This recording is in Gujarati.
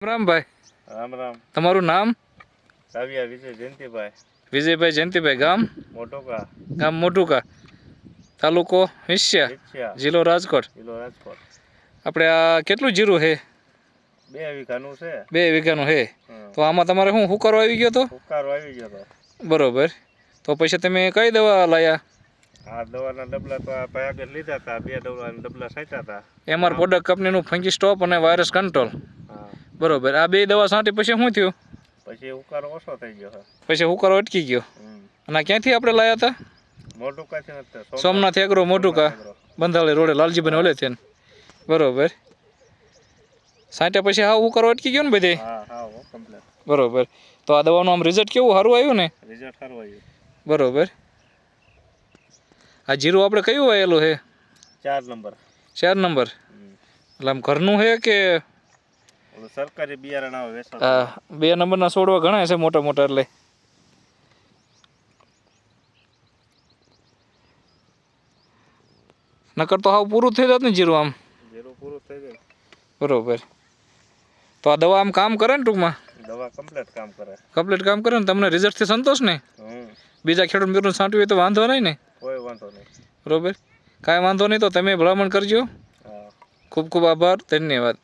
રામ ભાઈ. રામ રામ. તમારું નામ? સાવિયા વિજય જયંતિભાઈ. વિજયભાઈ જયંતિભાઈ. ગામ? મોટોકા. ગામ મોટુકા, તાલુકો વિંછિયા, જિલ્લો રાજકોટ. આપણે આ કેટલું જીરું છે? 2 વીઘાનું છે. 2 વીઘાનું છે. તો આમાં તમારે શું હુકારો આવી ગયો તો? હુકારો આવી ગયો તો. બરોબર. તો પછી તમે કઈ દવા લાયા? આ દવાના ડબલા તો આ ભાઈ આગળ લીધા હતા. 2 દવાના ડબલા છાંટ્યા હતા. એમઆર પ્રોડક્ટ કંપનીનું ફંગી સ્ટોપ અને વાયરસ કંટ્રોલ. હા. બરોબર. આ 2 દવા છાંટી પછી શું થયું? પછી હુકારો ઓછો થઈ ગયો. પછી હુકારો અટકી ગયો. અને ક્યાંથી આપણે લાયા હતા? મોટુકા. સોમનાથ એગ્રો મોટુકા, બંધાળી રોડે લાલજીભાઈ ઓલે છે. બરોબર. છાંટ્યા પછી હા હુકારો અટકી ગયો ને બધે? હા કમ્પ્લીટ. બરોબર. તો આ દવાનું આમ રિઝલ્ટ કેવું સારું આવ્યું ને? રિઝલ્ટ સારું આવ્યું. બરોબર. આ જીરું આપણે કયું વાયેલું છે? 4 નંબર. 4 નંબર. એટલે આમ ઘરનું છે કે સરકારી બિયારણ આવે વેચાણ? હા, 2 નંબરના છોડવા ઘણા છે મોટા મોટા. એટલે નકર તો હાવ પૂરું થઈ જાત ને જીરું આમ? જીરું પૂરું થઈ જાય. બરોબર. તો આ દવા આમ કામ કરે ને ટૂંકમાં? દવા કમ્પ્લીટ કામ કરે. કમ્પ્લીટ કામ કરે ને? તમને રિઝલ્ટથી સંતોષ ને? બીજા ખેડૂત મિત્રોને છાંટ્યું હોય તો વાંધો નહીં ને? કોઈ વાંધો નહીં. બરોબર. કાંઈ વાંધો નહીં. તો તમે ભલામણ કરજો. ખૂબ ખૂબ આભાર. ધન્યવાદ.